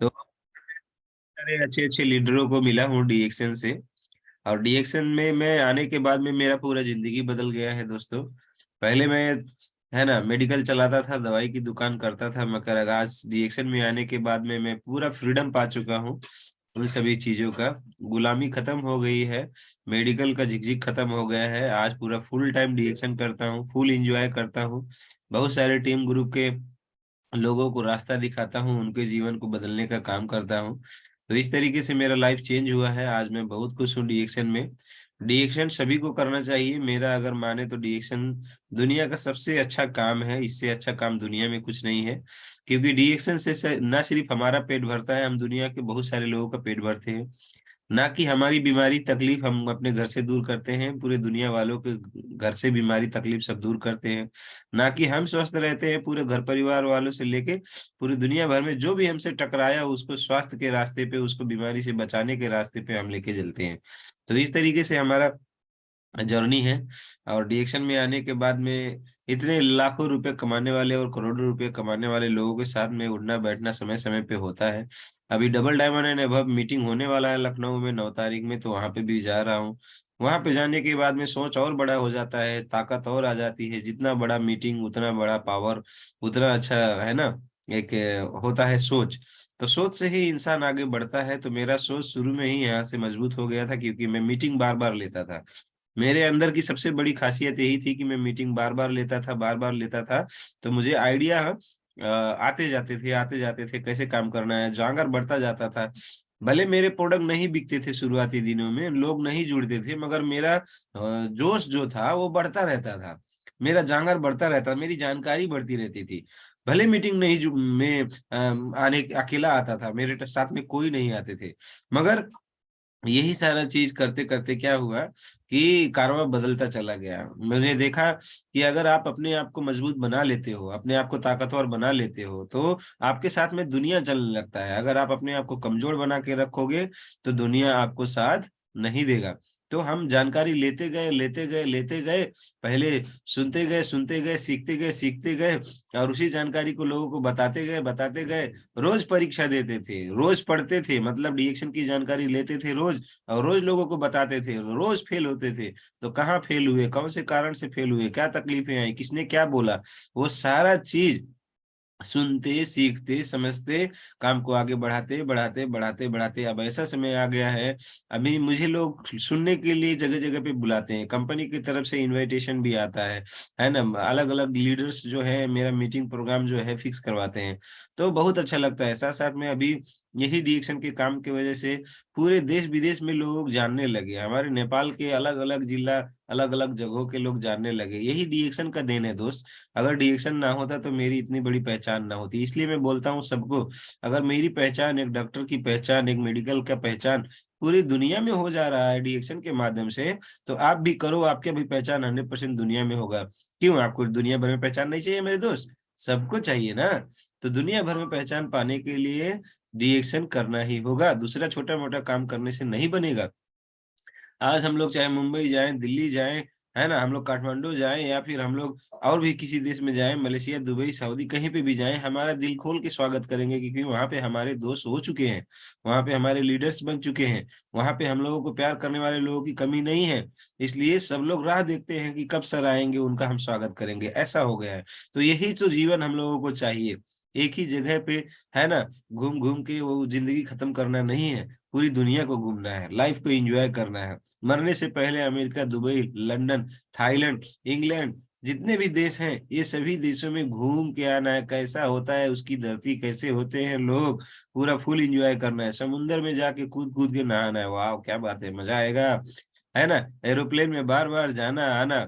तो सारे अच्छे अच्छे लीडरों को मिला हूँ डीएक्शन से। और डीएक्शन में मैं आने के बाद में मेरा पूरा जिंदगी बदल गया है दोस्तों। पहले मैं, है ना, मेडिकल चलाता था, दवाई की दुकान करता था, मगर आज डीएक्शन में आने के बाद में मैं पूरा फ्रीडम पा चुका हूँ। उन सभी चीजों का गुलामी खत्म हो गई है। मेडिकल का झिकझिक खत्म हो गया है। आज पूरा फुल टाइम डीएक्शन करता हूँ, फुल एंजॉय करता हूँ। बहुत सारे टीम ग्रुप के लोगों को रास्ता दिखाता हूँ, उनके जीवन को बदलने का काम करता हूँ। तो इस तरीके से मेरा लाइफ चेंज हुआ है। आज मैं बहुत खुश हूँ डीएक्शन में। डीएक्शन सभी को करना चाहिए, मेरा अगर माने तो डीएक्शन दुनिया का सबसे अच्छा काम है। इससे अच्छा काम दुनिया में कुछ नहीं है। क्योंकि डीएक्शन से ना सिर्फ हमारा पेट भरता है, हम दुनिया के बहुत सारे लोगों का पेट भरते हैं। ना कि हमारी बीमारी तकलीफ हम अपने घर से दूर करते हैं, पूरे दुनिया वालों के घर से बीमारी तकलीफ सब दूर करते हैं। ना कि हम स्वस्थ रहते हैं, पूरे घर परिवार वालों से लेके पूरी दुनिया भर में जो भी हमसे टकराया उसको स्वास्थ्य के रास्ते पे, उसको बीमारी से बचाने के रास्ते पे हम लेके चलते हैं। तो इस तरीके से हमारा जर्नी है। और डीएक्शन में आने के बाद में इतने लाखों रुपए कमाने वाले और करोड़ों रुपए कमाने वाले लोगों के साथ में उठना बैठना समय समय पे होता है। अभी double diamond and above meeting होने वाला है लखनऊ में 9 तारीख में, तो वहां पे भी जा रहा हूँ। वहां पे जाने के बाद में सोच और बड़ा हो जाता है, ताकत और आ जाती है। जितना बड़ा मीटिंग उतना बड़ा पावर, उतना अच्छा, है ना। एक होता है सोच। तो सोच से ही इंसान आगे बढ़ता है। तो मेरा सोच शुरू में ही यहाँ से मजबूत हो गया था, क्योंकि मैं मीटिंग बार बार लेता था। मेरे अंदर की सबसे बड़ी खासियत यही थी कि मैं मीटिंग बार बार लेता था, बार बार लेता था। तो मुझे आइडिया आते जाते थे कैसे काम करना है, जांगर बढ़ता जाता था। भले मेरे प्रोडक्ट नहीं बिकते थे शुरुआती दिनों में, लोग नहीं जुड़ते थे, मगर मेरा जोश जो था वो बढ़ता रहता था। मेरा जांगर बढ़ता रहता, मेरी जानकारी बढ़ती रहती थी। भले मीटिंग नहीं में आने अकेला आता था, मेरे साथ में कोई नहीं आते थे, मगर यही सारा चीज करते करते क्या हुआ कि कारवां बदलता चला गया। मैंने देखा कि अगर आप अपने आप को मजबूत बना लेते हो, अपने आप को ताकतवर बना लेते हो, तो आपके साथ में दुनिया चलने लगता है। अगर आप अपने आप को कमजोर बना के रखोगे तो दुनिया आपको साथ नहीं देगा। तो हम जानकारी लेते गए, लेते गए, लेते गए। पहले सुनते गए, सीखते गए। और उसी जानकारी को लोगों को बताते गए, बताते गए। रोज परीक्षा देते थे, रोज पढ़ते थे, मतलब डीएक्शन की जानकारी लेते थे रोज। और रोज लोगों को बताते थे, रोज फेल होते थे। तो कहाँ फेल हुए, कौन से कारण से फेल हुए, क्या तकलीफें आई, किसने क्या बोला, वो सारा चीज सुनते, सीखते, समझते, काम को आगे बढ़ाते बढ़ाते बढ़ाते बढ़ाते अब ऐसा समय आ गया है। अभी मुझे लोग सुनने के लिए जगह जगह पे बुलाते हैं, कंपनी की तरफ से इनविटेशन भी आता है ना। अलग अलग लीडर्स जो है मेरा मीटिंग प्रोग्राम जो है फिक्स करवाते हैं। तो बहुत अच्छा लगता है। साथ साथ में अभी यही डीएक्शन के काम की वजह से पूरे देश विदेश में लोग जानने लगे, हमारे नेपाल के अलग अलग जिला, अलग अलग जगहों के लोग जानने लगे। यही डीएक्शन का देन है दोस्त। अगर डीएक्शन ना होता तो मेरी इतनी बड़ी पहचान ना होती। इसलिए मैं बोलता हूँ सबको, अगर मेरी पहचान, एक डॉक्टर की पहचान, एक मेडिकल का पहचान पूरी दुनिया में हो जा रहा है डीएक्शन के माध्यम से, तो आप भी करो, आपकी भी पहचान 100% दुनिया में होगा। क्यों आपको दुनिया भर में पहचान नहीं चाहिए मेरे दोस्त? सबको चाहिए ना। तो दुनिया भर में पहचान पाने के लिए डीएक्शन करना ही होगा, दूसरा छोटा मोटा काम करने से नहीं बनेगा। आज हम लोग चाहे मुंबई जाएं, दिल्ली जाएं, है ना, हम लोग काठमांडू जाएं, या फिर हम लोग और भी किसी देश में जाएं, मलेशिया, दुबई, सऊदी, कहीं पे भी जाएं, हमारा दिल खोल के स्वागत करेंगे। क्योंकि वहां पे हमारे दोस्त हो चुके हैं, वहां पे हमारे लीडर्स बन चुके हैं, वहां पे हम लोगों को प्यार करने वाले लोगों की कमी नहीं है। इसलिए सब लोग राह देखते हैं कि कब सर आएंगे, उनका हम स्वागत करेंगे। ऐसा हो गया है। तो यही तो जीवन हम लोगों को चाहिए, एक ही जगह पे, है ना, घूम घूम के वो जिंदगी खत्म करना नहीं है। पूरी दुनिया को घूमना है, लाइफ को एंजॉय करना है। मरने से पहले America, Dubai, London, Thailand, England, जितने भी देश हैं, ये सभी देशों में घूम के आना है। कैसा होता है उसकी धरती, कैसे होते हैं लोग, पूरा फुल एंजॉय करना है। समुंदर में जाके कूद कूद के नहाना है, वाह क्या बात है, मजा आएगा। है ना। एरोप्लेन में बार बार जाना आना,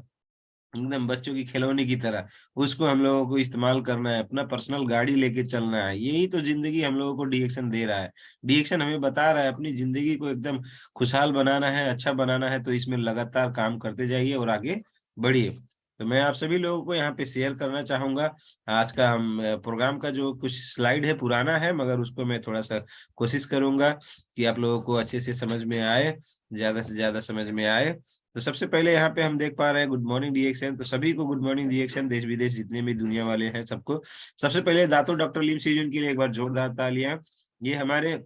एकदम बच्चों की खिलौने की तरह उसको हम लोगों को इस्तेमाल करना है। अपना पर्सनल गाड़ी लेके चलना है। यही तो जिंदगी हम लोगों को डीएक्शन दे रहा है। डीएक्शन हमें बता रहा है अपनी जिंदगी को एकदम खुशहाल बनाना है, अच्छा बनाना है, तो इसमें लगातार काम करते जाइए और आगे बढ़िए। तो मैं आप सभी लोगों को यहाँ पे शेयर करना चाहूंगा। आज का हम प्रोग्राम का जो कुछ स्लाइड है पुराना है, मगर उसको मैं थोड़ा सा कोशिश करूंगा कि आप लोगों को अच्छे से समझ में आए, ज्यादा से ज्यादा समझ में आए। तो सबसे पहले यहाँ पे हम देख पा रहे हैं गुड मॉर्निंग डीएक्शन। तो सभी को गुड मॉर्निंग डीएक्शन, देश विदेश जितने भी दुनिया वाले हैं सबको। सबसे पहले दातो डॉक्टर लीम सीजन के लिए एक बार जोरदार तालियां। ये हमारे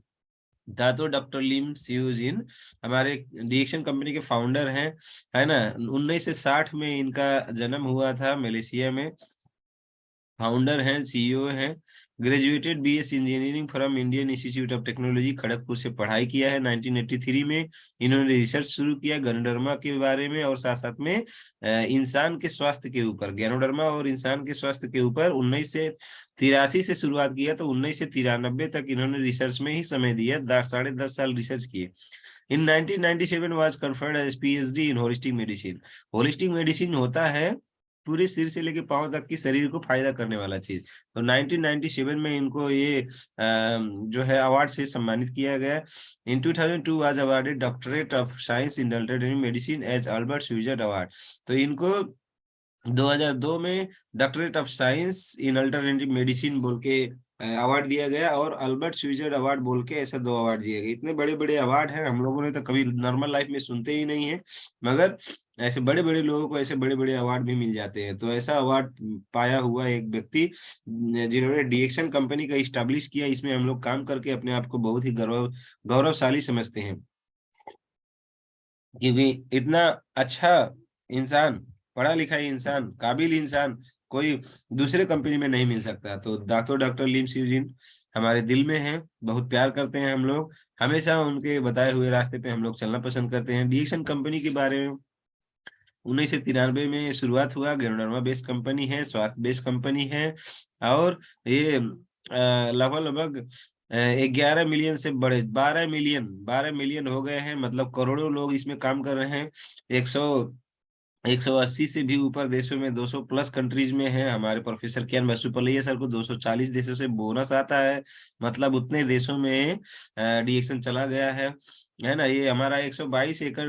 दातो डॉक्टर लिम सियोजिन हमारे डीएक्शन कंपनी के फाउंडर हैं, है ना। 1960 में इनका जन्म हुआ था मलेशिया में। फाउंडर हैं, सीईओ हैं। Graduated BS engineering from Indian Institute of Technology Kharagpur से पढ़ाई किया है। 1983 में इन्होंने रिसर्च शुरू किया गैनोडर्मा के बारे में, और साथ साथ में इंसान के स्वास्थ्य के ऊपर, गैनोडर्मा और इंसान के स्वास्थ्य के ऊपर 1983 से शुरुआत किया, तो 1993 तक इन्होंने रिसर्च में ही समय दिया, 10.5 साल रिसर्च किए। In 1997 was conferred as PhD in holistic medicine. Holistic medicine होता है पूरे सिर से लेके पांव तक की शरीर को फायदा करने वाला चीज। तो 1997 में इनको ये जो है अवार्ड से सम्मानित किया गया। In 2002 was awarded doctorate of science in alternative medicine as Albert स्विजर अवार्ड। तो इनको 2002 में doctorate of science in alternative medicine बोल के अवार्ड दिया गया, और अल्बर्ट स्विजर अवार्ड बोल के ऐसे 2 अवार्ड दिए गए। इतने बड़े बड़े अवार्ड हैं, हम लोगों ने तो कभी नॉर्मल लाइफ में सुनते ही नहीं है, मगर ऐसे बड़े बड़े लोगों को ऐसे बड़े बड़े अवार्ड भी मिल जाते हैं। तो ऐसा अवार्ड पाया हुआ एक व्यक्ति जिन्होंने डीएक्शन कंपनी का इस्टेब्लिश किया, इसमें हम लोग काम करके अपने आप को बहुत ही गौरवशाली समझते हैं, क्योंकि इतना अच्छा इंसान, पढ़ा लिखा इंसान, काबिल इंसान कोई दूसरे कंपनी में नहीं मिल सकता। तो डॉक्टर लीम सिवजिन हमारे दिल में है, बहुत प्यार करते हैं हम लोग, हमेशा उनके बताए हुए रास्ते पे हम लोग चलना पसंद करते हैं। डीएक्शन कंपनी के बारे में 1993 में शुरुआत हुआ। गैनोडर्मा बेस्ड कंपनी है, स्वास्थ्य बेस्ड कंपनी है, और ये लगभग लगभग 11 मिलियन से बड़े 12 मिलियन हो गए हैं, मतलब करोड़ों लोग इसमें काम कर रहे हैं। 180 से भी ऊपर देशों में, 200 प्लस कंट्रीज में है। हमारे प्रोफेसर कियान बसुपलिया सर को 240 देशों से बोनस आता है, मतलब उतने देशों में डीएक्शन चला गया है ना। ये हमारा 122 एकड़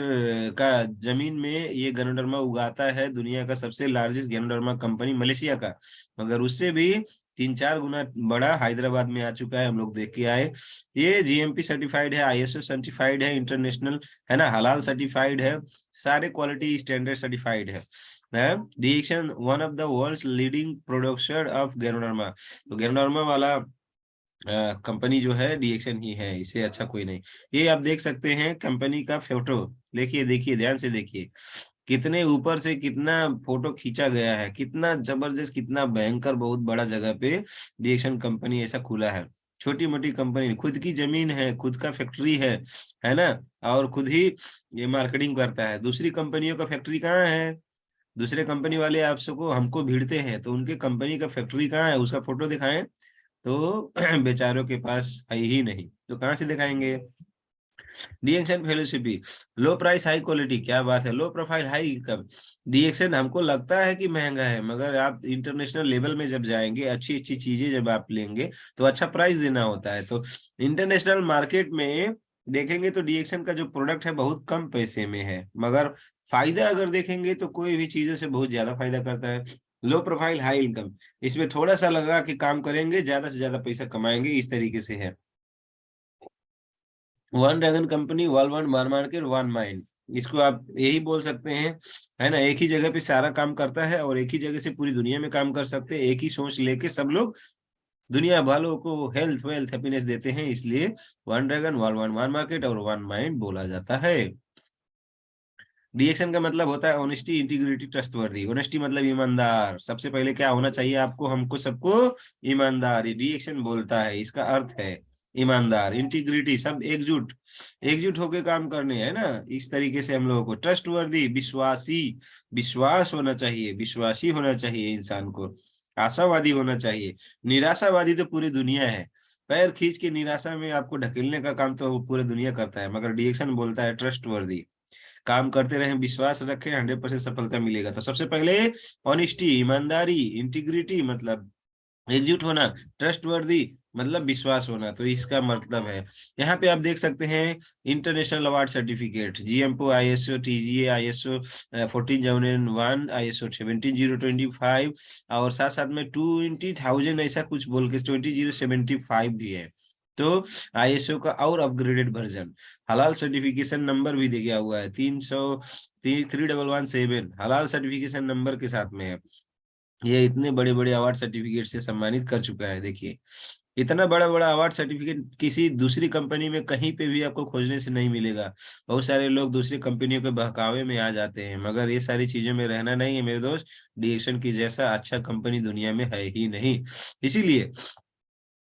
का जमीन में ये गैनोडर्मा उगाता है, दुनिया का सबसे लार्जेस्ट गैनोडर्मा कंपनी मलेशिया का, मगर उससे भी 3-4 गुना बड़ा हैदराबाद में आ चुका है, हम लोग देख के आए। ये जीएमपी सर्टिफाइड है, आईएसओ सर्टिफाइड है, इंटरनेशनल, है ना, हलाल सर्टिफाइड है, सारे क्वालिटी स्टैंडर्ड सर्टिफाइड है। DXN one of the world's leading production of ganoderma. तो गैनोडर्मा वाला कंपनी जो है डीएक्शन ही है, इससे अच्छा कोई नहीं। ये आप देख सकते हैं कंपनी का फोटो, देखिए देखिए ध्यान से देखिए, कितने ऊपर से कितना फोटो खींचा गया है, कितना जबरदस्त, कितना भयंकर, बहुत बड़ा जगह पे डीएक्शन कंपनी ऐसा खुला है। छोटी मोटी कंपनी, खुद की जमीन है, खुद का फैक्ट्री है ना, और खुद ही ये मार्केटिंग करता है। दूसरी कंपनियों का फैक्ट्री कहाँ है? दूसरे कंपनी वाले आप सबको हमको भीड़ते हैं, तो उनके कंपनी का फैक्ट्री कहाँ है, उसका फोटो दिखाएं, तो बेचारों के पास है ही नहीं, तो कहाँ से दिखाएंगे। DXN philosophy, low price high quality, क्या बात है, low profile high income. DXN हमको लगता है कि महंगा है, मगर आप इंटरनेशनल लेवल में जब जाएंगे, अच्छी अच्छी चीजें जब आप लेंगे, तो अच्छा प्राइस देना होता है। तो इंटरनेशनल मार्केट में देखेंगे तो डीएक्शन का जो प्रोडक्ट है बहुत कम पैसे में है, मगर फायदा अगर देखेंगे तो कोई भी चीजों से बहुत ज्यादा फायदा करता है। लो प्रोफाइल हाई इनकम, इसमें थोड़ा सा लगा कि काम करेंगे, ज्यादा से ज्यादा पैसा कमाएंगे, इस तरीके से है। One dragon company, one one market, one mind, इसको आप यही बोल सकते हैं, है ना। एक ही जगह पे सारा काम करता है, और एक ही जगह से पूरी दुनिया में काम कर सकते हैं, एक ही सोच लेके सब लोग दुनिया वालों को हेल्थ वेल्थ हैप्पीनेस देते हैं, इसलिए one dragon, one one market और वन माइंड बोला जाता है। डीएक्शन का मतलब होता है ऑनेस्टी, इंटीग्रिटी, ट्रस्टवर्दी। ऑनेस्टी मतलब ईमानदार, सबसे पहले क्या होना चाहिए आपको, हमको सबको ईमानदार, डीएक्शन बोलता है, इसका अर्थ है ईमानदार। इंटीग्रिटी, सब एकजुट, एकजुट होकर काम करने, है ना, इस तरीके से हम लोगों को। ट्रस्टवर्दी, विश्वासी, विश्वास होना चाहिए, विश्वासी होना चाहिए इंसान को। आशावादी होना चाहिए। निराशावादी तो पूरी दुनिया है, पैर खींच के निराशा में आपको ढकेलने का काम तो पूरी दुनिया करता है, मगर डीएक्शन बोलता है ट्रस्टवर्दी, काम करते रहें, विश्वास रखें, 100% सफलता मिलेगा। तो सबसे पहले ऑनेस्टी, ईमानदारी, इंटीग्रिटी मतलब एकजुट होना, ट्रस्टवर्दी मतलब विश्वास होना, तो इसका मतलब है। यहाँ पे आप देख सकते हैं international award certificate, GMP, ISO, TGA, ISO 1401, ISO 17025, और साथ साथ में 20,000 ऐसा कुछ बोल के 20075 भी है। तो आईएसओ का और अपग्रेडेड वर्जन, हलाल सर्टिफिकेशन नंबर भी दिया हुआ है, 3117 हलाल सर्टिफिकेशन नंबर के साथ में है। ये इतने बड़े बड़े अवार्ड सर्टिफिकेट से सम्मानित कर चुका है। देखिए, इतना बड़ा बड़ा अवार्ड सर्टिफिकेट किसी दूसरी कंपनी में कहीं पे भी आपको खोजने से नहीं मिलेगा। बहुत सारे लोग दूसरी कंपनियों के बहकावे में आ जाते हैं, मगर ये सारी चीजों में रहना नहीं है मेरे दोस्त। डीएक्शन की जैसा अच्छा कंपनी दुनिया में है ही नहीं। इसीलिए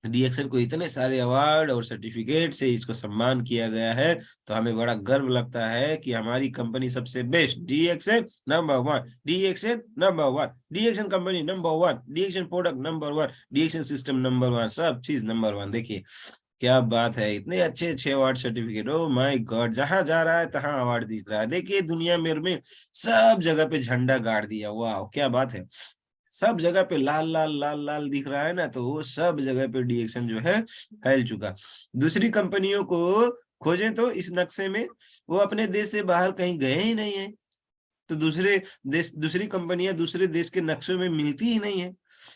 डीएक्शन को इतने सारे अवार्ड और सर्टिफिकेट से इसको सम्मान किया गया है। तो हमें बड़ा गर्व लगता है कि हमारी कंपनी सबसे best, DXN number one, DXN number one, DXN company number one, DXN product number one, DXN system number one, सब चीज नंबर वन। देखिए क्या बात है, इतने अच्छे अच्छे award certificate, oh my God, जहां जा रहा है तहां अवार्ड दिख रहा है। देखिए दुनिया में सब जगह पे झंडा गाड़ दिया, वाह क्या बात है। सब जगह पे लाल लाल लाल लाल दिख रहा है ना, तो वो सब जगह पे डीएक्शन जो है फैल चुका। दूसरी कंपनियों को खोजें तो इस नक्शे में, वो अपने देश से बाहर कहीं गए ही नहीं है। तो दूसरे देश, दूसरी कंपनियां दूसरे देश के नक्शों में मिलती ही नहीं है।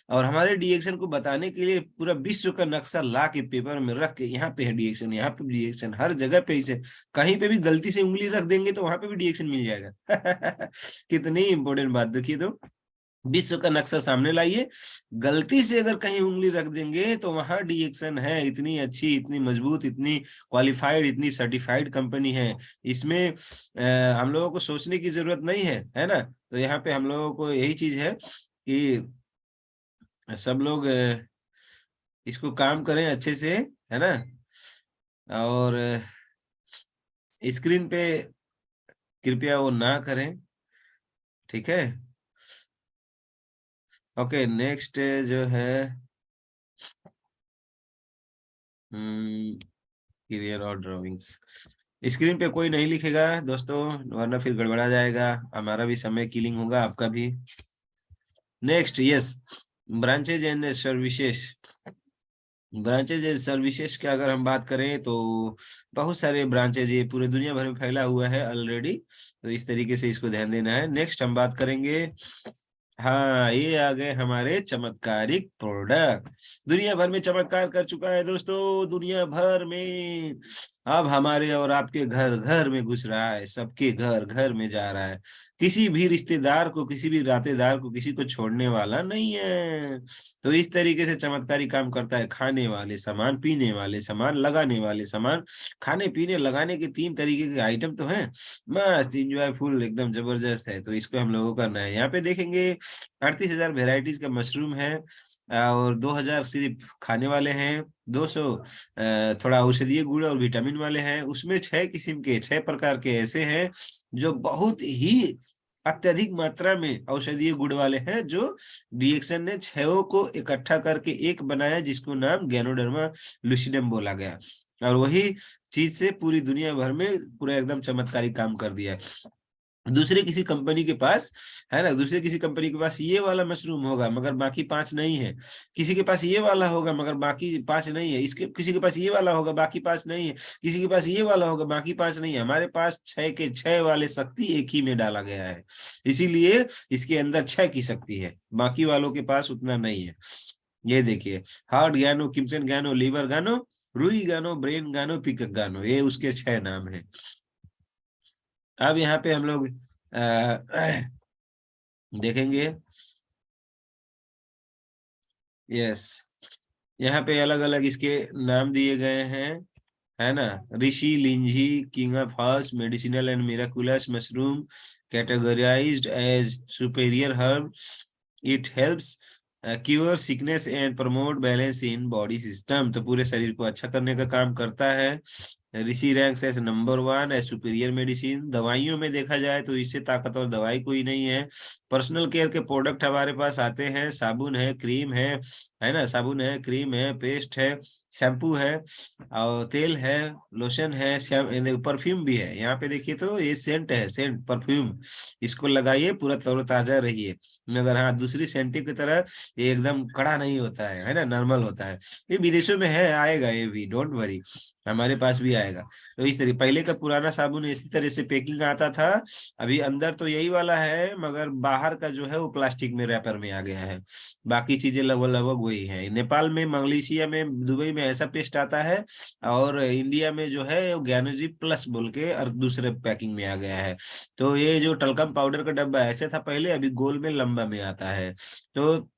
और हमारे डीएक्शन को बताने के लिए पूरा विश्व का नक्शा ला के पेपर में रख के, यहाँ पे है डीएक्शन, यहाँ पे डीएक्शन, हर जगह पे इसे कहीं पे भी गलती से उंगली रख देंगे तो वहां पे भी डीएक्शन मिल जाएगा। कितनी इंपॉर्टेंट बात देखिए तो, विश्व का नक्शा सामने लाइए, गलती से अगर कहीं उंगली रख देंगे तो वहां डीएक्शन है। इतनी अच्छी, इतनी मजबूत, इतनी क्वालिफाइड, इतनी सर्टिफाइड कंपनी है। इसमें हम लोगों को सोचने की जरूरत नहीं है ना। तो यहाँ पे हम लोगों को यही चीज है कि सब लोग इसको काम करें अच्छे से, है ना। और स्क्रीन पे कृपया वो ना करें, ठीक है। ओके, नेक्स्ट जो है क्लियर और ड्राइंग्स, स्क्रीन पे कोई नहीं लिखेगा दोस्तों, वरना फिर गड़बड़ा जाएगा, हमारा भी समय किलिंग होगा, आपका भी। Next, yes, branches and services. Branches and services की अगर हम बात करें तो बहुत सारे ब्रांचेज ये पूरे दुनिया भर में फैला हुआ है ऑलरेडी, तो इस तरीके से इसको ध्यान देना है। नेक्स्ट हम बात करेंगे, हाँ ये आ गए हमारे चमत्कारिक प्रोडक्ट। दुनिया भर में चमत्कार कर चुका है दोस्तों, दुनिया भर में। अब हमारे और आपके घर घर में घुस रहा है, सबके घर घर में जा रहा है। किसी भी रिश्तेदार को, किसी भी नातेदार को, किसी को छोड़ने वाला नहीं है। तो इस तरीके से चमत्कारी काम करता है। खाने वाले सामान, पीने वाले सामान, लगाने वाले सामान। खाने पीने लगाने के 3 तरीके के आइटम तो हैं, मस्त इंजॉयफुल, एकदम जबरदस्त है। तो इसको हम लोगों को करना है। यहाँ पे देखेंगे 38,000 वेराइटीज का मशरूम है, और 2,000 सिर्फ खाने वाले हैं, 200 थोड़ा औषधीय गुण और विटामिन वाले हैं। उसमें 6 किस्म के, 6 प्रकार के ऐसे हैं जो बहुत ही अत्यधिक मात्रा में औषधीय गुण वाले हैं, जो डीएक्शन ने 6 को इकट्ठा करके एक बनाया, जिसको नाम गैनोडर्मा लुसिडम बोला गया। और वही चीज से पूरी दुनिया भर में पूरा एकदम चमत्कारी काम कर दिया है। दूसरे किसी कंपनी के पास, है ना, दूसरे किसी कंपनी के पास ये वाला मशरूम होगा मगर बाकी 5 नहीं है। किसी के पास ये वाला होगा मगर बाकी 5 नहीं है। इसके किसी के पास ये वाला होगा, बाकी 5 नहीं है। किसी के पास ये वाला होगा, बाकी 5 नहीं है। हमारे पास 6 के 6 वाले शक्ति एक ही में डाला गया है, इसीलिए इसके अंदर 6 की शक्ति है, बाकी वालों के पास उतना नहीं है। ये देखिए, हार्ट गैनो, किमसन गैनो, लीवर गैनो, रुई गैनो, ब्रेन गैनो, पिकक गैनो, ये उसके 6 नाम है। अब यहाँ पे हम लोग देखेंगे, यस, यहाँ पे अलग अलग इसके नाम दिए गए हैं, है ना। Reishi, lingzhi, king of herbs, medicinal and miraculous mushroom, categorized as superior herb, it helps cure sickness and promote balance in body system. तो पूरे शरीर को अच्छा करने का काम करता है। Reishi ranks as number 1 as superior medicine. दवाइयों में देखा जाए तो इससे ताकतवर दवाई कोई नहीं है। पर्सनल केयर के प्रोडक्ट हमारे पास आते हैं, साबुन है, क्रीम है ना, साबुन है, क्रीम है, पेस्ट है, शैम्पू है, और तेल है, लोशन है, परफ्यूम भी है। यहाँ पे देखिए तो ये सेंट है, सेंट परफ्यूम, इसको लगाइए पूरा तरोताजा रहिए। मगर हाँ, दूसरी सेंटी की तरह ये एकदम कड़ा नहीं होता है ना, नॉर्मल होता है। ये विदेशों में है, आएगा ये भी, डोंट वरी, हमारे पास भी आएगा। तो इस तरह पहले का पुराना साबुन इसी तरह से पैकिंग आता था, अभी अंदर तो यही वाला है, मगर बाहर का जो है वो प्लास्टिक में रैपर में आ गया है। बाकी चीजें लगभग लगभग वही है। नेपाल में, मलेशिया में, दुबई में ऐसा पेस्ट आता है, और इंडिया में जो है वो ज्ञानोजी प्लस बोल के और दूसरे पैकिंग में आ गया है। तो ये जो टलकम पाउडर का डब्बा ऐसे था पहले, अभी गोल में लंबा में आता है। तो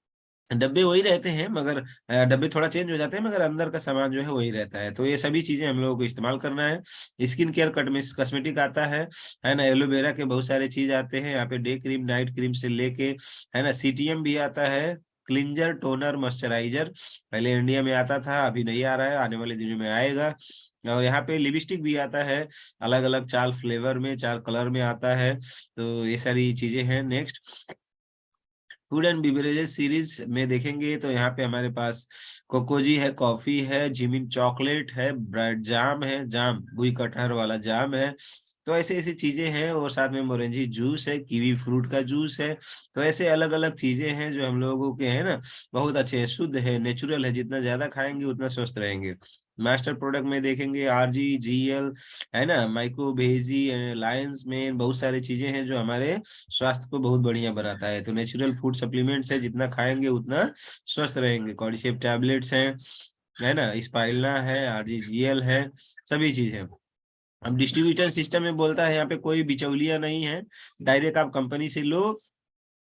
डब्बे वही रहते हैं, मगर डब्बे थोड़ा चेंज हो जाते हैं, मगर अंदर का सामान जो है वही रहता है। तो ये सभी चीजें हम लोगों को इस्तेमाल करना है। स्किन केयर कॉस्मेटिक आता है ना, एलोवेरा के बहुत सारे चीज आते हैं यहाँ पे, डे क्रीम, नाइट क्रीम से लेके, है ना, सीटीएम भी आता है, क्लिंजर, टोनर, मॉइस्चराइजर। पहले इंडिया में आता था, अभी नहीं आ रहा है, आने वाले दिनों में आएगा। और यहाँ पे लिपस्टिक भी आता है, अलग अलग 4 फ्लेवर में, 4 कलर में आता है। तो ये सारी चीजें हैं। Next, food and beverages series में देखेंगे तो यहाँ पे हमारे पास कोकोजी है, कॉफी है, जिमिन चॉकलेट है, ब्रेड जाम है, जाम बुई कटहर वाला जाम है। तो ऐसे ऐसी चीजें हैं, और साथ में मोरेंजी जूस है, कीवी फ्रूट का जूस है। तो ऐसे अलग अलग चीजें हैं जो हम लोगों के हैं ना, बहुत अच्छे हैं, शुद्ध है, नेचुरल है, जितना ज्यादा खाएंगे उतना स्वस्थ रहेंगे। मास्टर प्रोडक्ट में देखेंगे आरजी, जीएल, है ना, माइक्रोबेजी, लायंस में बहुत सारी चीजें हैं जो हमारे स्वास्थ्य को बहुत बढ़िया बनाता है। तो नेचुरल फूड सप्लीमेंट्स है, जितना खाएंगे उतना स्वस्थ रहेंगे। कॉर्डिसेप टैबलेट्स हैं, है ना, स्पाइलना है, आरजीजीएल है, सभी चीज है। अब डिस्ट्रीब्यूटर सिस्टम में बोलता है यहाँ पे कोई बिचौलिया नहीं है, डायरेक्ट आप कंपनी से लो,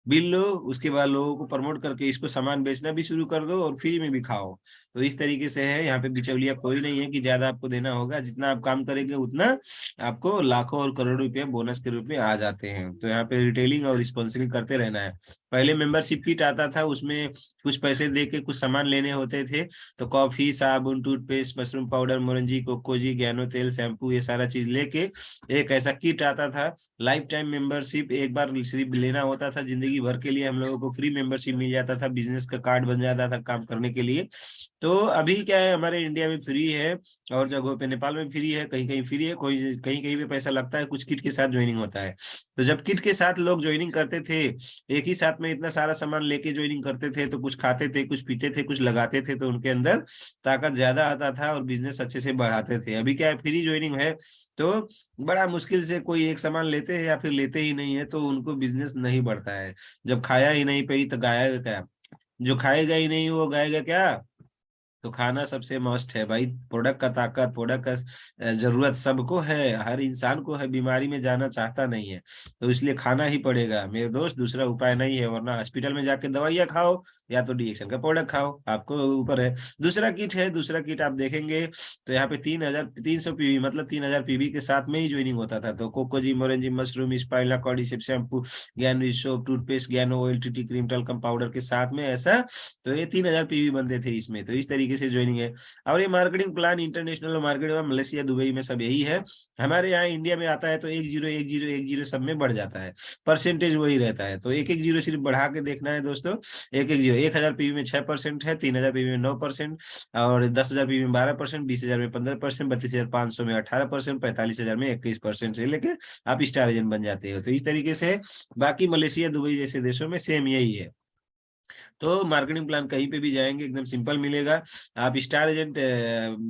बिल लो, उसके बाद लोगों को प्रमोट करके इसको सामान बेचना भी शुरू कर दो और फ्री में भी खाओ। तो इस तरीके से है, यहाँ पे बिचौलिया कोई नहीं है कि ज्यादा आपको देना होगा, जितना आप काम करेंगे उतना आपको लाखों और करोड़ों रुपए बोनस के रूप में आ जाते हैं। तो यहाँ पे रिटेलिंग और स्पॉन्सरिंग करते रहना है। पहले मेंबरशिप किट आता था, उसमें कुछ पैसे दे के कुछ सामान लेने होते थे। तो कॉफी, साबुन, टूथपेस्ट, मशरूम पाउडर, मोरंजी, कोकोजी, ज्ञानो तेल, शैम्पू, ये सारा चीज लेके एक ऐसा किट आता था। लाइफ टाइम मेंबरशिप एक बार सिर्फ लेना होता था, जिंदगी भर के लिए हम लोगों को फ्री मेंबरशिप मिल जाता था, बिजनेस का कार्ड बन जाता था काम करने के लिए। तो अभी क्या है, हमारे इंडिया में फ्री है, और जगहों पे नेपाल में फ्री है, कहीं कहीं फ्री है, कोई कहीं कहीं पे पैसा लगता है, कुछ किट के साथ ज्वाइनिंग होता है। तो जब किट के साथ लोग ज्वाइनिंग करते थे, एक ही साथ में इतना सारा सामान लेके ज्वाइनिंग करते थे, तो कुछ खाते थे, कुछ पीते थे, कुछ लगाते थे, तो उनके अंदर ताकत ज्यादा आता था और बिजनेस अच्छे से बढ़ाते थे। अभी क्या है, फ्री ज्वाइनिंग है, तो बड़ा मुश्किल से कोई एक सामान लेते हैं या फिर लेते ही नहीं है, तो उनको बिजनेस नहीं बढ़ता है। जब खाया ही नहीं पे तो गाएगा क्या, जो खाएगा ही नहीं वो गाएगा क्या। तो खाना सबसे मस्ट है भाई। प्रोडक्ट का ताकत, प्रोडक्ट का जरूरत सबको है, हर इंसान को है, बीमारी में जाना चाहता नहीं है, तो इसलिए खाना ही पड़ेगा मेरे दोस्त, दूसरा उपाय नहीं है। वरना हॉस्पिटल में जाके दवाइयाँ खाओ या तो डीएक्शन का प्रोडक्ट खाओ, आपको ऊपर है। दूसरा किट है, दूसरा किट आप देखेंगे तो यहाँ पे 3,300 पीवी, मतलब 3,000 पीवी के साथ में ही ज्वाइनिंग होता था। तो कोकोजी, मोरेंजी, मशरूम, स्पाइला, cordyceps shampoo, Gano soap, toothpaste, Gano oil, टीटी क्रीम, टल्कम पाउडर के साथ में ऐसा, तो ये 3,000 पीवी बनते थे इसमें। तो इस तरीके से ज्वाइनिंग है। और ये मार्केटिंग प्लान इंटरनेशनल मार्केट में मलेशिया, दुबई में सब यही है। हमारे यहाँ इंडिया में आता है तो 10 10 10 सब में बढ़ जाता है, परसेंटेज वही रहता है। तो एक एक जीरो सिर्फ बढ़ा के देखना है दोस्तों। एक एक जीरो, 1,000 पीवी में 6% है, 3,000 पीवी में 9%, और 10,000 पीवी में 12%, 20,000 में 15%, 32,500 में 18%, 45,000 में 21% से लेके आप स्टार एजेंट बन जाते हो। तो इस तरीके से बाकी मलेशिया, दुबई जैसे देशों में सेम यही है। तो मार्केटिंग प्लान कहीं पे भी जाएंगे एकदम सिंपल मिलेगा। आप स्टार एजेंट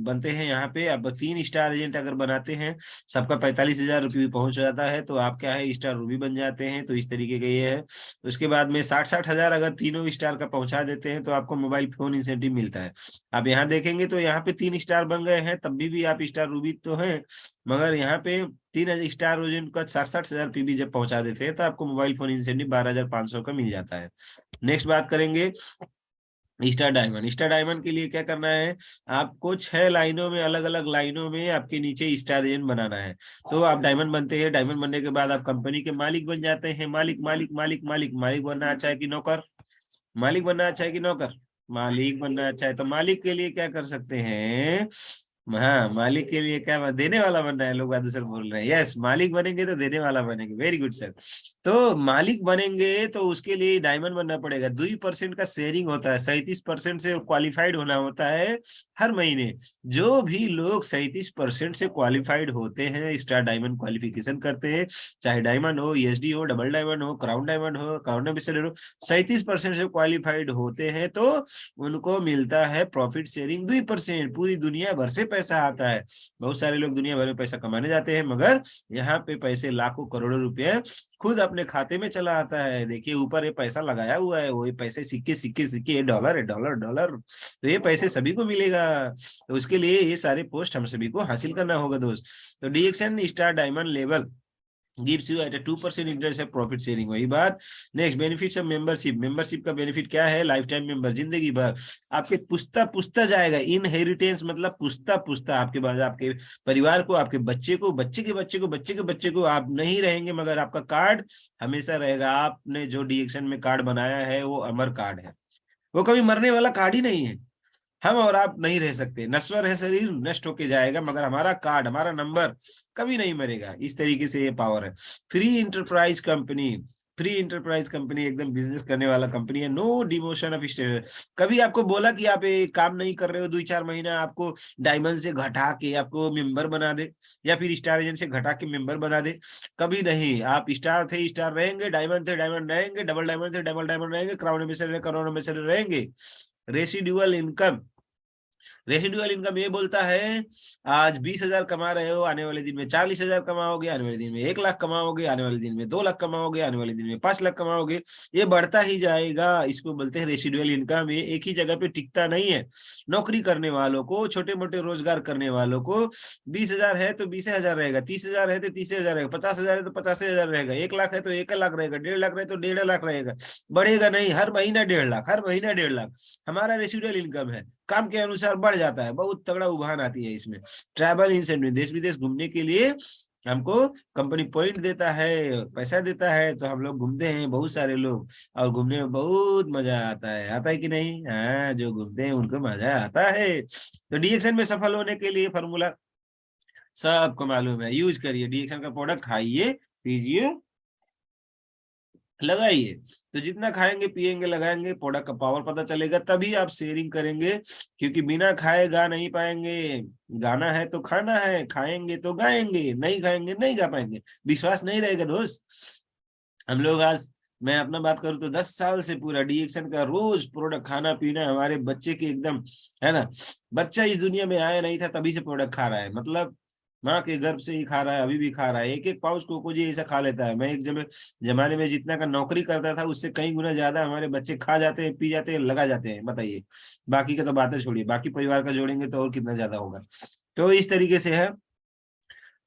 बनते हैं यहाँ पे, आप 3 स्टार एजेंट अगर बनाते हैं, सबका 45,000 रुपये पहुंच जाता है, तो आप क्या है, स्टार रूबी बन जाते हैं। तो इस तरीके का ये है। उसके बाद में 60-60 हजार अगर तीनों स्टार का पहुंचा देते हैं, तो आपको मोबाइल फोन इंसेंटिव मिलता है। आप यहाँ देखेंगे तो यहाँ पे 3 स्टार बन गए हैं, तब भी आप स्टार रूबी तो हैं, मगर यहाँ पे 3 स्टार एजेंट का 60-60 हजार पीबी जब पहुंचा देते हैं, तो आपको मोबाइल फोन इंसेंटिव 12,500 का मिल जाता है। नेक्स्ट बात करेंगे स्टार डायमंड। स्टार डायमंड के लिए क्या करना है, आपको 6 लाइनों में, अलग अलग लाइनों में आपके नीचे स्टार एजेंट बनाना है। तो आप डायमंड बनते हैं, डायमंड बनने के बाद आप कंपनी के मालिक बन जाते हैं। मालिक मालिक मालिक मालिक मालिक बनना अच्छा है कि नौकर, मालिक बनना अच्छा है कि नौकर, मालिक बनना अच्छा है। तो मालिक के लिए क्या कर सकते हैं, हाँ, मालिक के लिए क्या देने वाला बनना है, लोग बात दूसरा बोल रहे हैं। यस, मालिक बनेंगे तो देने वाला बनेंगे। Very good sir. तो मालिक बनेंगे तो उसके लिए डायमंड बनना पड़ेगा। 2% का शेयरिंग होता है, 37% से क्वालिफाइड होना होता है हर महीने। जो भी लोग 37% से क्वालिफाइड होते हैं, स्टार डायमंड क्वालिफिकेशन करते हैं, चाहे डायमंड हो, ईएसडी हो, डबल डायमंड हो, क्राउन डायमंड हो, क्राउन एम्बेसडर हो, 37% से क्वालिफाइड होते हैं तो उनको मिलता है प्रॉफिट शेयरिंग 2%। पूरी दुनिया भर से पैसा आता है। बहुत सारे लोग दुनिया भर में पैसा कमाने जाते हैं, मगर यहाँ पे पैसे लाखों करोड़ों रुपए खुद अपने खाते में चला आता है। देखिए ऊपर ये पैसा लगाया हुआ है, वो ये पैसे सिक्के सिक्के सिक्के, ये डॉलर है, डॉलर डॉलर, तो ये पैसे सभी को मिलेगा। तो उसके लिए ये सारे पोस्ट हम सभी को हासिल करना होगा दोस्त। तो DXN star diamond level gives you at a 2% interest है प्रॉफिट शेयरिंग। वही बात। Next benefits of membership. Membership का बेनिफिट क्या है? लाइफ टाइम मेंबर, जिंदगी भर आपके पुश्ता पुश्ता जाएगा। इनहेरिटेंस मतलब पुश्ता पुश्ता, आपके बाद आपके परिवार को, आपके बच्चे को, बच्चे के बच्चे को, बच्चे के बच्चे को, आप नहीं रहेंगे मगर आपका कार्ड हमेशा रहेगा। आपने जो डीएक्शन में कार्ड बनाया है वो अमर कार्ड है, वो कभी मरने वाला कार्ड ही नहीं है। हम और आप नहीं रह सकते, नश्वर है शरीर, नष्ट होके जाएगा, मगर हमारा कार्ड, हमारा नंबर कभी नहीं मरेगा। इस तरीके से ये पावर है। Free enterprise company. Free enterprise company एकदम बिजनेस करने वाला कंपनी है। No demotion of status. कभी आपको बोला कि आप ये काम नहीं कर रहे हो 2-4 महीना, आपको डायमंड से घटा के आपको मेंबर बना दे, या फिर स्टार एजेंट से घटा के मेंबर बना दे? कभी नहीं। आप स्टार थे स्टार रहेंगे, डायमंड थे डायमंड रहेंगे, डबल डायमंड थे डबल डायमंड रहेंगे, क्राउन एम्बेसडर क्राउन एम्बेसडर रहेंगे। Residual income. रेसिडुअल इनकम ये बोलता है आज 20,000 कमा रहे हो, आने वाले दिन में 40,000 कमाओगे, आने वाले दिन में 1 लाख कमाओगे, आने वाले दिन में 2 लाख कमाओगे, आने वाले दिन में 5 लाख कमाओगे। ये बढ़ता ही जाएगा। इसको बोलते हैं रेसिडुअल इनकम। ये एक ही जगह पे टिकता नहीं है। नौकरी करने वालों को, छोटे मोटे रोजगार करने वालों को 20,000 है तो 20,000 रहेगा, 30,000 है तो 30,000 रहेगा, 50,000 है तो 50,000 रहेगा, 1 लाख है तो 1 लाख रहेगा, 1.5 लाख है तो 1.5 लाख रहेगा। बढ़ेगा नहीं, हर महीना 1.5 लाख, हर महीना 1.5 लाख हमारा रेसिडुअल इनकम है। काम के अनुसार बढ़ जाता है, बहुत तगड़ा उभान आती है इसमें। ट्रैवल इंसेंटिव, देश विदेश घूमने के लिए हमको कंपनी पॉइंट देता है, पैसा देता है, तो हम लोग घूमते हैं बहुत सारे लोग, और घूमने में बहुत मजा आता है। आता है कि नहीं? हाँ, जो घूमते हैं उनको मजा आता है। तो डीएक्शन में सफल होने के लिए फॉर्मूला सबको मालूम है। यूज करिए डीएक्शन का प्रोडक्ट, खाइए, पीजिए, लगाइए। तो जितना खाएंगे पिएंगे लगाएंगे, प्रोडक्ट का पावर पता चलेगा, तभी आप शेयरिंग करेंगे। क्योंकि बिना खाए गा नहीं पाएंगे। गाना है तो खाना है, खाएंगे तो गाएंगे, नहीं खाएंगे नहीं गा पाएंगे। विश्वास नहीं रहेगा दोस्त। हम लोग आज, मैं अपना बात करूं तो 10 साल से पूरा डीएक्शन का रोज प्रोडक्ट खाना पीना, हमारे बच्चे के एकदम, है ना। बच्चा इस दुनिया में आया नहीं था तभी से प्रोडक्ट खा रहा है, मतलब माँ के गर्भ से ही खा रहा है, अभी भी खा रहा है। एक एक पाउच कोको जी ऐसा खा लेता है। मैं एक जमाने में जितना का नौकरी करता था उससे कई गुना ज्यादा हमारे बच्चे खा जाते हैं, पी जाते हैं, लगा जाते हैं। बताइए, बाकी का तो बातें छोड़िए, बाकी परिवार का जोड़ेंगे तो और कितना ज्यादा होगा। तो इस तरीके से है।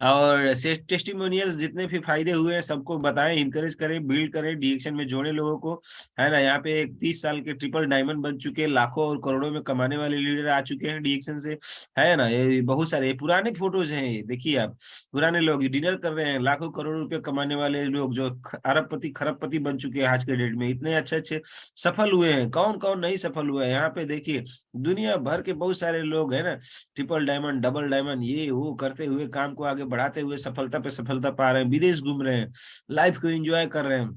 और टेस्टिमोनियल्स जितने भी फायदे हुए हैं सबको बताएं, इंकरेज करें, बिल्ड करें, डीएक्शन में जोड़े लोगों को, है ना। यहाँ पे 30 साल के ट्रिपल डायमंड बन चुके हैं, लाखों और करोड़ों में कमाने वाले लीडर आ चुके हैं डीएक्शन से, है ना। ये बहुत सारे पुराने फोटोज हैं, ये देखिए आप। पुराने लोग डिनर कर रहे हैं, लाखों करोड़ रुपए कमाने वाले लोग जो अरबपति खरबपति बन चुके हैं आज के डेट में, इतने अच्छे अच्छे सफल हुए हैं। कौन कौन नहीं सफल हुआ है यहाँ पे देखिए। दुनिया भर के बहुत सारे लोग है ना, ट्रिपल डायमंड, डबल डायमंड, ये वो करते हुए, काम को आगे बढ़ाते हुए सफलता पे सफलता पा रहे हैं, विदेश घूम रहे हैं, लाइफ को एंजॉय कर रहे हैं।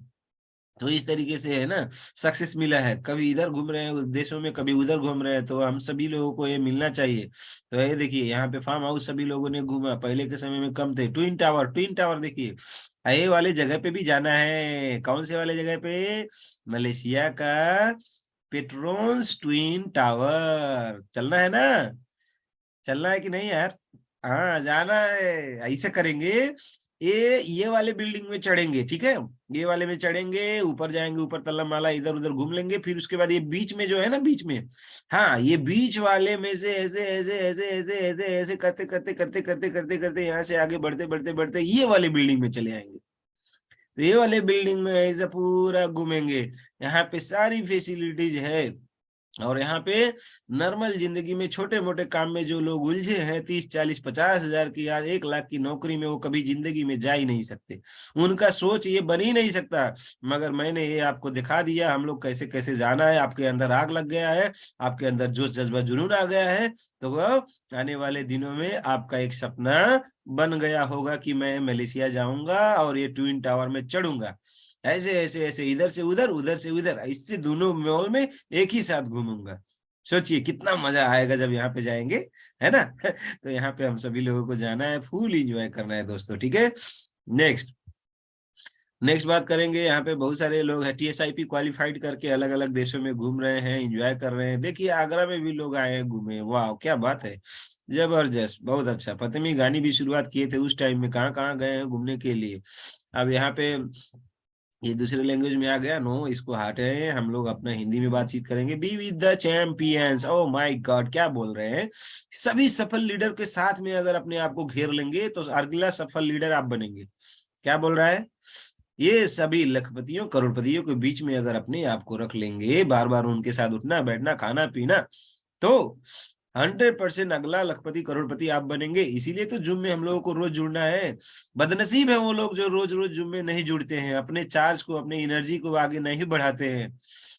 तो इस तरीके से है ना सक्सेस मिला है। कभी इधर घूम रहे हैं देशों में, कभी उधर घूम रहे हैं। तो हम सभी लोगों को ये मिलना चाहिए। तो ये देखिए यहाँ पे फार्म हाउस सभी लोगों ने घूमा, पहले के समय में कम थे। ट्विन टावर, ट्विन टावर देखिए, ये वाले जगह पे भी जाना है। कौन से वाले जगह पे? मलेशिया का पेट्रोन्स ट्विन टावर। चलना है ना? चलना है कि नहीं यार? हाँ, जाना है। ऐसे करेंगे, ये वाले बिल्डिंग में चढ़ेंगे, ठीक है। ये वाले में चढ़ेंगे, ऊपर जाएंगे, ऊपर तल्ला माला इधर उधर घूम लेंगे। फिर उसके बाद ये बीच में जो है ना, बीच में, हाँ, ये बीच वाले में से ऐसे ऐसे ऐसे ऐसे ऐसे ऐसे करते करते करते करते करते करते यहाँ से आगे बढ़ते बढ़ते बढ़ते ये वाले बिल्डिंग में चले आएंगे। तो ये वाले बिल्डिंग में ऐसे पूरा घूमेंगे। यहाँ पे सारी फैसिलिटीज है, और यहाँ पे नॉर्मल जिंदगी में छोटे मोटे काम में जो लोग उलझे हैं 30 40 50 हजार की या 1 लाख की नौकरी में, वो कभी जिंदगी में जा ही नहीं सकते, उनका सोच ये बन ही नहीं सकता। मगर मैंने ये आपको दिखा दिया हम लोग कैसे कैसे जाना है। आपके अंदर आग लग गया है, आपके अंदर जोश जज्बा जुनून आ गया है, तो वो आने वाले दिनों में आपका एक सपना बन गया होगा कि मैं मलेशिया जाऊंगा और ये ट्विन टावर में चढ़ूंगा, ऐसे ऐसे ऐसे इधर से उधर उधर से उधर, इससे दोनों मॉल में एक ही साथ घूमूंगा। सोचिए कितना मजा आएगा जब यहाँ पे जाएंगे, है ना। तो यहाँ पे हम सभी लोगों को जाना है, फुल एंजॉय करना है दोस्तों, ठीक है। नेक्स्ट नेक्स्ट बात करेंगे। यहाँ पे बहुत सारे लोग हैं TSIP क्वालिफाइड करके अलग अलग देशों में घूम रहे हैं, एंजॉय कर रहे हैं। देखिए आगरा में भी लोग आए हैं घूमे, वाह क्या बात है, जबरदस्त, बहुत अच्छा। पतमी गानी भी शुरुआत किए थे उस टाइम में, कहाँ कहाँ गए हैं घूमने के लिए। अब यहाँ पे ये दूसरे लैंग्वेज में आ गया, नो इसको हटाए, हम लोग अपना हिंदी में बातचीत करेंगे। Be with the champions, oh my God क्या बोल रहे हैं। सभी सफल लीडर के साथ में अगर अपने आप को घेर लेंगे तो अगला सफल लीडर आप बनेंगे। क्या बोल रहा है, ये सभी लखपतियों करोड़पतियों के बीच में अगर अपने आप को रख लेंगे, बार बार उनके साथ उठना बैठना खाना पीना, तो 100% अगला लखपति करोड़पति आप बनेंगे। इसीलिए तो जुम में हम लोगों को रोज जुड़ना है। बदनसीब है वो लोग जो रोज रोज जुम में नहीं जुड़ते हैं, अपने चार्ज को अपने एनर्जी को आगे नहीं बढ़ाते हैं।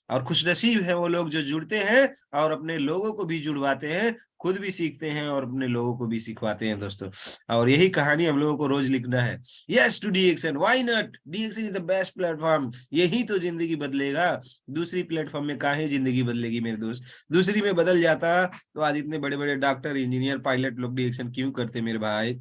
और खुशनसीब है वो लोग जो जुड़ते हैं और अपने लोगों को भी जुड़वाते हैं, खुद भी सीखते हैं और अपने लोगों को भी सिखवाते हैं दोस्तों। और यही कहानी हम लोगों को रोज लिखना है। Yes to DXN, why not, DXN is the best platform, यही तो जिंदगी बदलेगा। दूसरी प्लेटफॉर्म में काहे जिंदगी बदलेगी मेरे दोस्त। दूसरी में बदल जाता तो आज इतने बड़े बड़े डॉक्टर इंजीनियर पायलट लोग डीएक्शन क्यों करते मेरे भाई।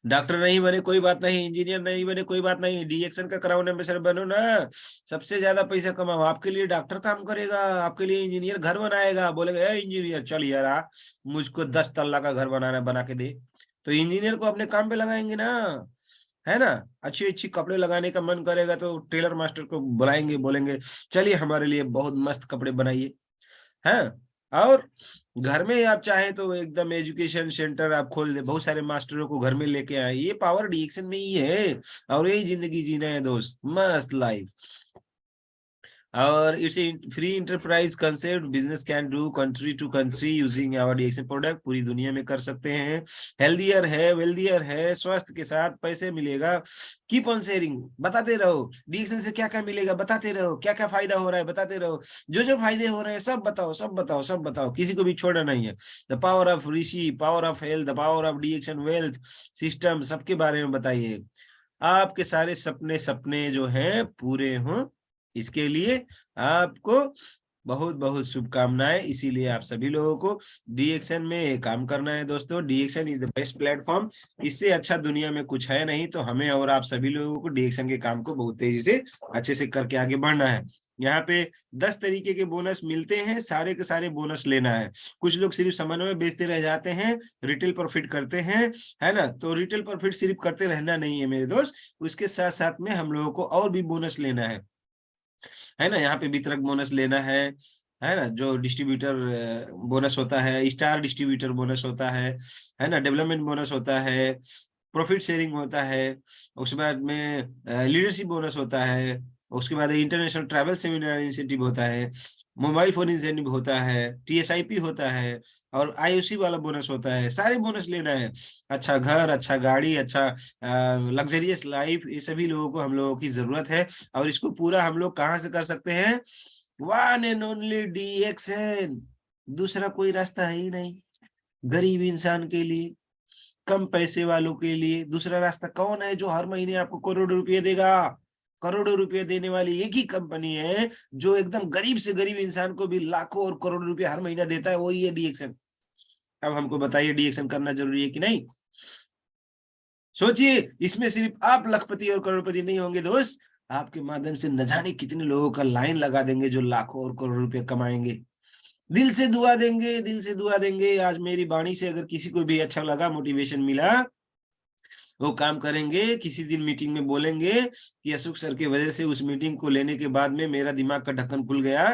डॉक्टर नहीं बने कोई बात नहीं, इंजीनियर नहीं बने कोई बात नहीं, डीएक्शन का क्राउन एम्बेसडर बनो ना, सबसे ज्यादा पैसा कमाओ। आपके लिए डॉक्टर काम करेगा, आपके लिए इंजीनियर घर बनाएगा, बोलेगा ए इंजीनियर चल यार आ, मुझको 10 तल्ला का घर बनाना बना के दे। तो इंजीनियर को अपने काम पे लगाएंगे ना, है ना। अच्छी अच्छी कपड़े लगाने का मन करेगा तो टेलर मास्टर को बुलाएंगे, बोलेंगे चलिए हमारे लिए बहुत मस्त कपड़े बनाइए, है। और घर में आप चाहे तो एकदम एजुकेशन सेंटर आप खोल दे, बहुत सारे मास्टरों को घर में लेके आए, ये पावर डीएक्शन में ही है। और यही जिंदगी जीना है दोस्त, मस्त लाइफ। और it's free enterprise concept, business can do country to country using our DXN product, पूरी दुनिया में कर सकते हैं। हेल्दियर है, वेल्दियर है, स्वास्थ्य के साथ पैसे मिलेगा। कीप ऑन शेयरिंग, बताते रहो डीएक्शन से क्या क्या मिलेगा, बताते रहो क्या क्या फायदा हो रहा है, बताते रहो जो जो फायदे हो रहे हैं सब बताओ सब बताओ सब बताओ, किसी को भी छोड़ना नहीं है। The power of reishi, power of health, the power of DXN wealth system, सबके बारे में बताइए। आपके सारे सपने सपने जो हैं पूरे हों, इसके लिए आपको बहुत बहुत शुभकामनाएं। इसीलिए आप सभी लोगों को डीएक्शन में काम करना है दोस्तों। डीएक्शन इज द बेस्ट प्लेटफॉर्म, इससे अच्छा दुनिया में कुछ है नहीं। तो हमें और आप सभी लोगों को डीएक्शन के काम को बहुत तेजी से अच्छे से करके आगे बढ़ना है। यहाँ पे 10 तरीके के बोनस मिलते हैं, सारे के सारे बोनस लेना है। कुछ लोग सिर्फ समन्वय बेचते रह जाते हैं, रिटेल प्रॉफिट करते हैं, है ना। तो रिटेल प्रॉफिट सिर्फ करते रहना नहीं है मेरे दोस्त, उसके साथ साथ में हम लोगों को और भी बोनस लेना है ना। यहाँ पे वितरक बोनस लेना है ना। जो डिस्ट्रीब्यूटर बोनस होता है, स्टार डिस्ट्रीब्यूटर बोनस होता है ना, डेवलपमेंट बोनस होता है, प्रॉफिट शेयरिंग होता है, उसके बाद में लीडरशिप बोनस होता है, उसके बाद इंटरनेशनल ट्रैवल सेमिनार इंसेंटिव होता है, मोबाइल फोन इंसेंटिव होता है, TSIP होता है, और IOC वाला बोनस होता है। सारे बोनस लेना है। अच्छा घर, अच्छा गाड़ी, अच्छा लग्जरियस लाइफ, ये सभी लोगों को हम लोगों की जरूरत है। और इसको पूरा हम लोग कहाँ से कर सकते हैं, वन एंड ओनली डीएक्शन, दूसरा कोई रास्ता है ही नहीं। गरीब इंसान के लिए, कम पैसे वालों के लिए दूसरा रास्ता कौन है जो हर महीने आपको करोड़ों रुपए देगा। करोड़ों रुपए देने वाली एक ही कंपनी है जो एकदम गरीब से गरीब इंसान को भी लाखों और करोड़ों रुपए हर महीना देता है, वही है डीएक्शन। अब हमको बताइए डीएक्शन करना जरूरी है कि नहीं। सोचिए, इसमें सिर्फ आप लखपति और करोड़पति नहीं होंगे दोस्त, आपके माध्यम से न जाने कितने लोगों का लाइन लगा देंगे जो लाखों और करोड़ों रुपए कमाएंगे। दिल से दुआ देंगे, दिल से दुआ देंगे। आज मेरी वाणी से अगर किसी को भी अच्छा लगा, मोटिवेशन मिला, वो काम करेंगे। किसी दिन मीटिंग में बोलेंगे कि अशोक सर की वजह से उस मीटिंग को लेने के बाद में मेरा दिमाग का ढक्कन खुल गया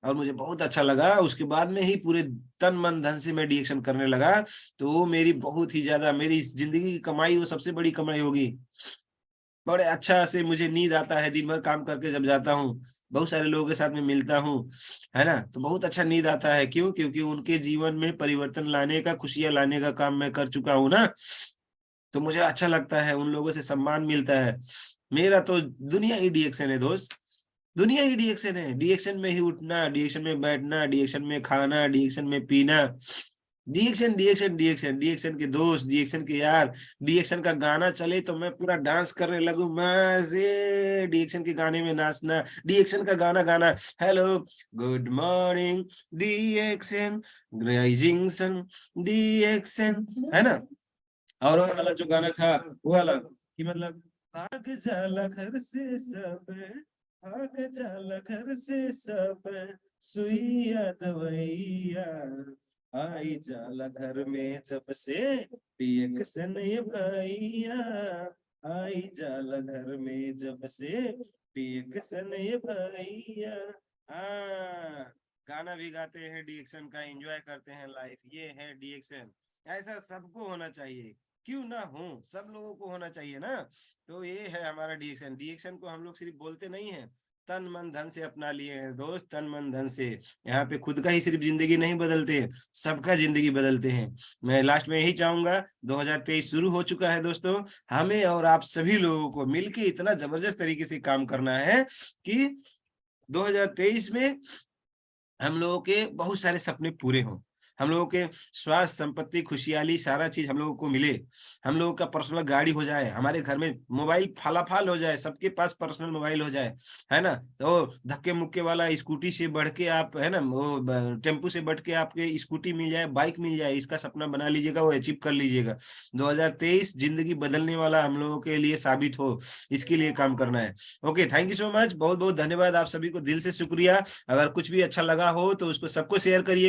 और मुझे बहुत अच्छा लगा, उसके बाद में ही पूरे तन मन धन से मैं डीएक्शन करने लगा। तो वो मेरी बहुत ही ज्यादा, मेरी जिंदगी की कमाई वो सबसे बड़ी कमाई होगी। बड़े अच्छा से मुझे नींद आता है दिन भर काम करके जब जाता हूँ, बहुत सारे लोगों के साथ में मिलता हूँ, है ना, तो बहुत अच्छा नींद आता है। क्यों? क्योंकि उनके जीवन में परिवर्तन लाने का, खुशियां लाने का काम मैं कर चुका हूँ ना, तो मुझे अच्छा लगता है, उन लोगों से सम्मान मिलता है। मेरा तो दुनिया ही डीएक्शन है दोस्त, दुनिया ही डीएक्शन है। डीएक्शन में ही उठना, डीएक्शन में बैठना, डीएक्शन में खाना, डीएक्शन में पीना, डीएक्शन डीएक्शन डीएक्शन, डीएक्शन के दोस्त, डीएक्शन के यार। डीएक्शन का गाना चले तो मैं पूरा डांस करने लगूं, मजे, डीएक्शन के गाने में नाचना, डीएक्शन का गाना गाना, hello good morning DXN, rising sun DXN, है ना। और वो वाला जो गाना था, वो वाला कि मतलब, भाग जाला घर से सब, भाग जाला घर से सब, सुइया दवाइया, आई जाला घर में जब से डीएक्शन ये भैया, आई जाला घर में जब से डीएक्शन ये भैया। हाँ, गाना भी गाते हैं डीएक्शन का, एंजॉय करते हैं लाइफ, ये है डीएक्शन। ऐसा सबको होना चाहिए, क्यों ना हो, सब लोगों को होना चाहिए ना। तो ये है हमारा डीएक्शन। डीएक्शन को हम लोग सिर्फ बोलते नहीं है, तन मन धन से अपना लिए हैं दोस्त, तन मन धन से। यहाँ पे खुद का ही सिर्फ जिंदगी नहीं बदलते हैं, सबका जिंदगी बदलते हैं। मैं लास्ट में यही चाहूंगा, 2023 शुरू हो चुका है दोस्तों, हमें और आप सभी लोगों को मिलके इतना जबरदस्त तरीके से काम करना है कि 2023 में हम लोगों के बहुत सारे सपने पूरे हों, हम लोगों के स्वास्थ्य, संपत्ति, खुशहाली, सारा चीज हम लोगों को मिले, हम लोगों का पर्सनल गाड़ी हो जाए, हमारे घर में मोबाइल फालाफाल हो जाए, सबके पास पर्सनल मोबाइल हो जाए, है ना। तो धक्के मुक्के वाला स्कूटी से बढ़ के आप, है ना, वो टेम्पू से बढ़ के आपके स्कूटी मिल जाए, बाइक मिल जाए, इसका सपना बना लीजिएगा, वो अचीव कर लीजिएगा। 2023 जिंदगी बदलने वाला हम लोगों के लिए साबित हो, इसके लिए काम करना है। Okay, thank you so much, बहुत बहुत धन्यवाद आप सभी को, दिल से शुक्रिया। अगर कुछ भी अच्छा लगा हो तो उसको सबको शेयर करिएगा।